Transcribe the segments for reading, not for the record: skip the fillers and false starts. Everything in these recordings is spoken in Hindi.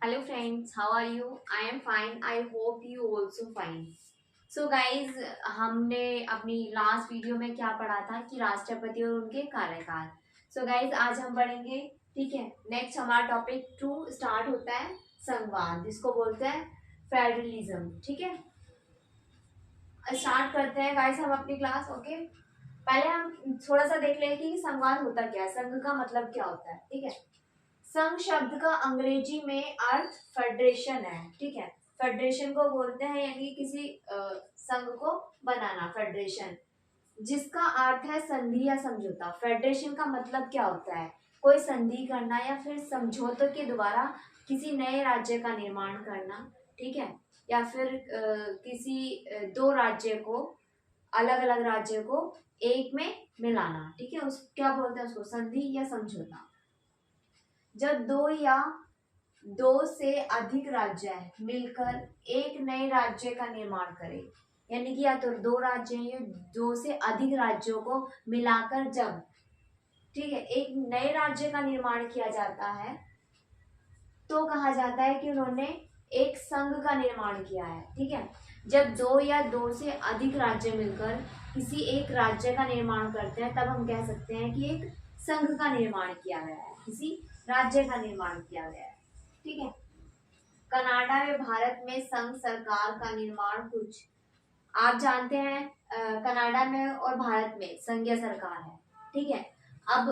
Hello friends, how are you? I am fine. I hope you also fine. So guys, हमने अपनी लास्ट वीडियो में क्या पढ़ा था कि राष्ट्रपति और उनके कार्यकाल. So guys, आज हम पढ़ेंगे. ठीक है. नेक्स्ट हमारा टॉपिक 2 स्टार्ट होता है संघवाद, जिसको बोलते हैं फेडरलिज्म. ठीक है. स्टार्ट करते हैं गाइस हम अपनी क्लास. ओके. पहले हम थोड़ा सा देख लेंगे कि संघवाद होता क्या है, संघ का मतलब क्या होता है. ठीक है. संघ शब्द का अंग्रेजी में अर्थ फेडरेशन है. ठीक है. फेडरेशन को बोलते हैं यानी किसी संघ को बनाना, फेडरेशन, जिसका अर्थ है संधि या समझौता. फेडरेशन का मतलब क्या होता है? कोई संधि करना या फिर समझौते के द्वारा किसी नए राज्य का निर्माण करना. ठीक है. या फिर किसी दो राज्य को, अलग अलग राज्य को एक में मिलाना. ठीक है. उस क्या बोलते हैं उसको? संधि या समझौता. जब दो या दो से अधिक राज्य मिलकर एक नए राज्य का निर्माण करें, यानी कि या तो दो राज्य या दो से अधिक राज्यों को मिलाकर जब, ठीक है, एक नए राज्य का निर्माण किया जाता है तो कहा जाता है कि उन्होंने एक संघ का निर्माण किया है. ठीक है. जब दो या दो से अधिक राज्य मिलकर किसी एक राज्य का निर्माण करते हैं तब हम कह सकते हैं कि एक संघ का निर्माण किया गया है, किसी राज्य का निर्माण किया गया है. ठीक है. कनाडा में भारत में संघ सरकार का निर्माण कुछ आप जानते हैं. कनाडा में और भारत में संघीय सरकार है. ठीक है. अब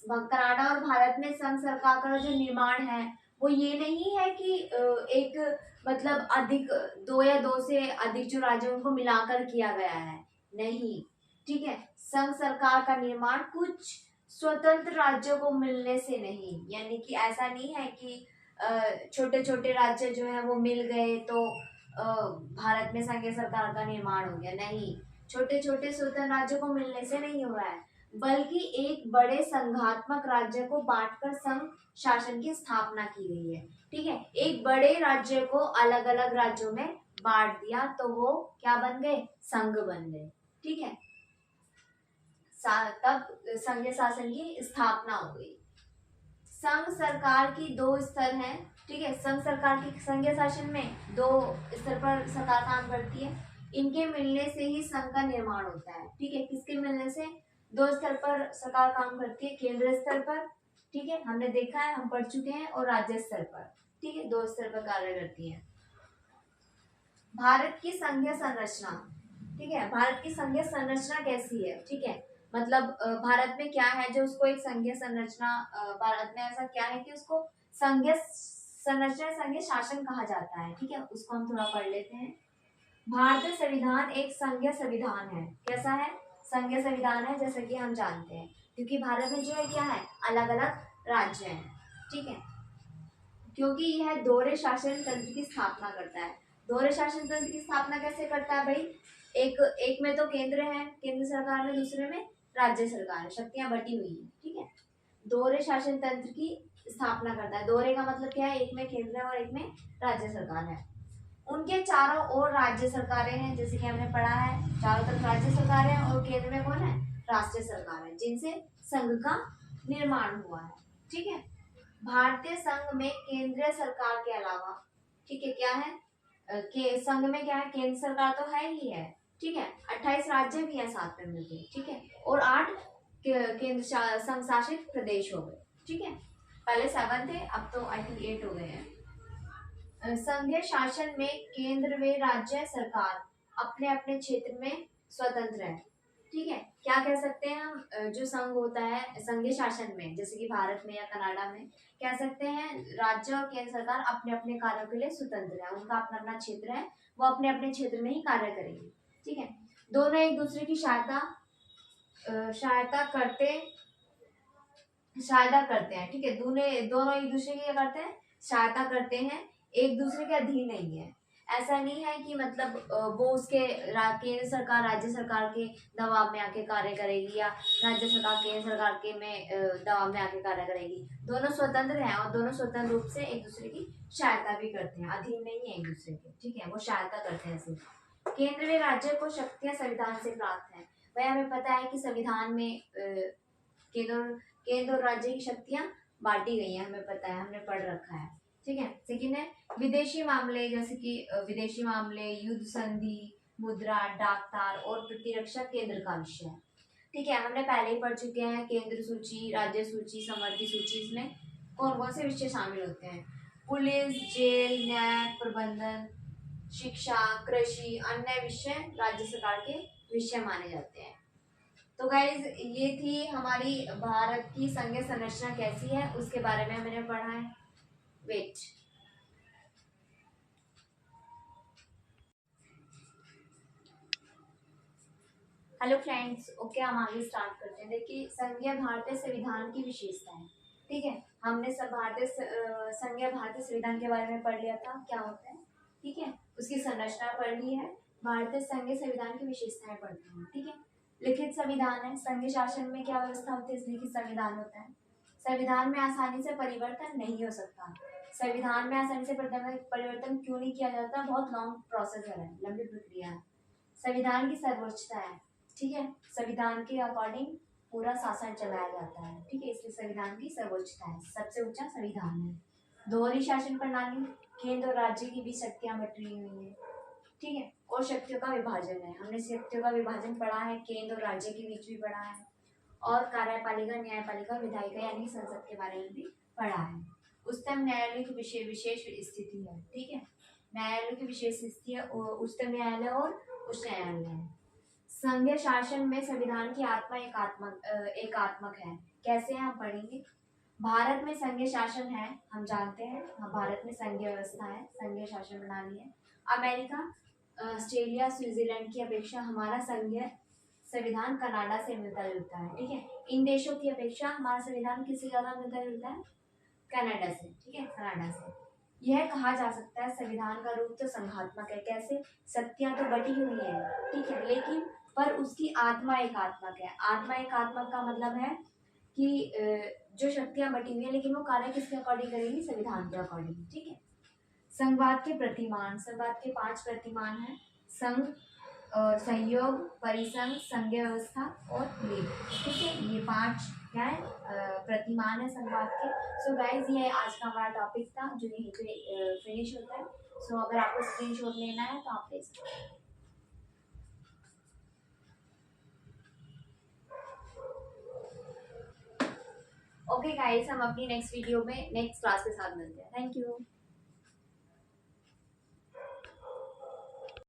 कनाडा और भारत में संघ सरकार का जो निर्माण है वो ये नहीं है कि एक मतलब अधिक दो या दो से अधिक जो राज्य उनको मिलाकर किया गया है. नहीं. ठीक है. संघ सरकार का निर्माण कुछ स्वतंत्र राज्यों को मिलने से नहीं, यानी कि ऐसा नहीं है कि छोटे छोटे राज्य जो है वो मिल गए तो भारत में संघीय सरकार का निर्माण हो गया. नहीं. छोटे छोटे स्वतंत्र राज्यों को मिलने से नहीं हुआ है, बल्कि एक बड़े संघात्मक राज्य को बांटकर संघ शासन की स्थापना की गई है. ठीक है. एक बड़े राज्य को अलग अलग राज्यों में बांट दिया तो वो क्या बन गए? संघ बन गए. ठीक है. तब संघीय शासन की स्थापना हो गई. संघ सरकार की दो स्तर हैं. ठीक है. संघ सरकार की संघीय शासन में दो स्तर पर सरकार काम करती है. इनके मिलने से ही संघ का निर्माण होता है. ठीक है. किसके मिलने से? दो स्तर पर सरकार काम करती है. केंद्र स्तर पर, ठीक है, हमने देखा है, हम पढ़ चुके हैं, और राज्य स्तर पर. ठीक है. दो स्तर पर कार्य करती है. भारत की संघीय संरचना. ठीक है. भारत की संघीय संरचना कैसी है? ठीक है. मतलब भारत में क्या है जो उसको एक संघीय संरचना, भारत में ऐसा क्या है कि उसको संघीय संरचना, संघीय शासन कहा जाता है. ठीक है. उसको हम थोड़ा पढ़ लेते हैं. भारतीय संविधान एक संघीय संविधान है. कैसा है? संघीय संविधान है, जैसे कि हम जानते हैं, क्योंकि भारत में जो है क्या है, अलग अलग राज्य हैं. ठीक है. क्योंकि यह दोहरे शासन तंत्र की स्थापना करता है. दोहरे शासन तंत्र की स्थापना कैसे करता है भाई? एक में तो केंद्र है, केंद्र सरकार में, दूसरे में राज्य सरकार है, शक्तियां बटी हुई है. ठीक है. दोहरे शासन तंत्र की स्थापना करता है. दोहरे का मतलब क्या है? एक में केंद्र है और एक में राज्य सरकार है. उनके चारों ओर राज्य सरकारें हैं, जैसे कि हमने पढ़ा है, चारों तरफ राज्य सरकार है और केंद्र में कौन है? राष्ट्रीय सरकार है, जिनसे संघ का निर्माण हुआ है. ठीक है. भारतीय संघ में केंद्रीय सरकार के अलावा, ठीक है, क्या है के संघ में क्या है? केंद्र सरकार तो है ही है. ठीक है. 28 राज्य भी है साथ में मिलके. ठीक है. और 8 केंद्र संघ शासित प्रदेश हो गए. ठीक है. पहले 7 थे, अब तो आई थिंक 8 हो गए हैं. संघीय शासन में केंद्र व राज्य सरकार अपने अपने क्षेत्र में स्वतंत्र है. ठीक है. क्या कह सकते हैं हम? जो संघ होता है संघीय शासन में, जैसे कि भारत में या कनाडा में, कह सकते हैं राज्य और केंद्र सरकार अपने अपने कार्यों के लिए स्वतंत्र है. उनका अपना अपना क्षेत्र है, वो अपने अपने क्षेत्र में ही कार्य करेंगे. ठीक है. दोनों एक दूसरे की सहायता करते हैं. ठीक है. दोनों एक दूसरे की क्या करते हैं? सहायता करते हैं, एक दूसरे के अधीन नहीं है. ऐसा नहीं है कि मतलब वो उसके केंद्र सरकार राज्य सरकार के दबाव में आके कार्य करेगी या राज्य सरकार केंद्र सरकार के में दबाव में आके कार्य करेगी. दोनों स्वतंत्र हैं और दोनों स्वतंत्र रूप से एक दूसरे की सहायता भी करते हैं, अधीन नहीं है एक दूसरे के. ठीक है. वो सहायता करते हैं ऐसे. केंद्र व राज्य को शक्तियां संविधान से प्राप्त है. वह हमें पता है कि संविधान में केंद्र केंद्र और राज्य की शक्तियां बांटी गई हैं, हमें पता है, हमने पढ़ रखा है. ठीक है। सेकेंड है विदेशी मामले, जैसे कि विदेशी मामले, युद्ध संधि, मुद्रा, डाकतार और प्रतिरक्षा केंद्र का विषय है। ठीक है, हमने पहले ही पढ़ चुके हैं केंद्र सूची, राज्य सूची, समवर्ती सूची। इसमें कौन कौन से विषय शामिल होते हैं? पुलिस, जेल, न्याय प्रबंधन, शिक्षा, कृषि, अन्य विषय राज्य सरकार के विषय माने जाते हैं। तो गाइज ये थी हमारी भारत की संघीय संरचना कैसी है उसके बारे में मैंने पढ़ा है। वेट, हेलो फ्रेंड्स, ओके हम आगे स्टार्ट करते हैं। देखिए संघीय भारतीय संविधान की विशेषताएं। ठीक है, हमने सब संघीय भारतीय संविधान के बारे में पढ़ लिया था, क्या होता है। ठीक है, उसकी संरचना पढ़ ली है। भारतीय संघीय संविधान की विशेषताएं पढ़ते हैं। ठीक है, लिखित संविधान है। संघीय शासन में क्या व्यवस्था होती है? लिखित संविधान होता है। संविधान में आसानी से परिवर्तन नहीं हो सकता। संविधान में आसानी से परिवर्तन क्यों नहीं किया जाता? बहुत लॉन्ग प्रोसेस है, लंबी प्रक्रिया है। संविधान की सर्वोच्चता है। ठीक है, संविधान के अकॉर्डिंग पूरा शासन चलाया जाता है। ठीक है, इसलिए संविधान की सर्वोच्चता है, सबसे ऊंचा संविधान है। दोहरी शासन प्रणाली, केंद्र और राज्य की भी शक्तियां बटी हुई है। ठीक है, और शक्तियों का विभाजन है। हमने शक्तियों का विभाजन पढ़ा है, केंद्र और राज्य के बीच भी पढ़ा है, और कार्यपालिका, न्यायपालिका, विधायिका यानी संसद के बारे में भी पढ़ा है। उच्चतम न्यायालय की विशेष स्थिति है। ठीक है, न्यायालय की विशेष स्थिति है, उच्चतम न्यायालय और उच्च न्यायालय है। संघीय शासन में संविधान की आत्मा एकात्मक है। कैसे हम पढ़ेंगे। भारत में संघीय शासन है, हम जानते हैं। भारत में संघीय व्यवस्था है, संघीय शासन प्रणाली है। अमेरिका, ऑस्ट्रेलिया, स्विट्जरलैंड की अपेक्षा हमारा संघीय संविधान कनाडा से मिलता जुलता है। ठीक है, इन देशों की अपेक्षा हमारा संविधान किससे ज्यादा मिलता जुलता है? कनाडा से। ठीक है, कनाडा से। यह कहा जा सकता है संविधान का रूप तो संघात्मक है। कैसे? शक्तियां तो बटी हुई है, ठीक है, लेकिन पर उसकी आत्मा एकात्मक है। आत्मा एकात्मक का मतलब है कि जो शक्तियां बटी हुई है लेकिन वो कार्य किसके अकॉर्डिंग करेंगी? संविधान के अकॉर्डिंग। ठीक है, संघवाद के प्रतिमान। संघवाद के 5 प्रतिमान है। संघ, सहयोग, परिसंघ, संघीय व्यवस्था और लीग। ठीक है, ये 5 क्या है? प्रतिमान है संघवाद के। सो गाइज ये आज का हमारा टॉपिक था जो यहीं पे फिनिश होता है। सो अगर आपको स्क्रीनशॉट लेना है तो आप ले सकते हैं। ओके गाइस, हम अपनी नेक्स्ट वीडियो में नेक्स्ट क्लास के साथ मिलते हैं। Thank you.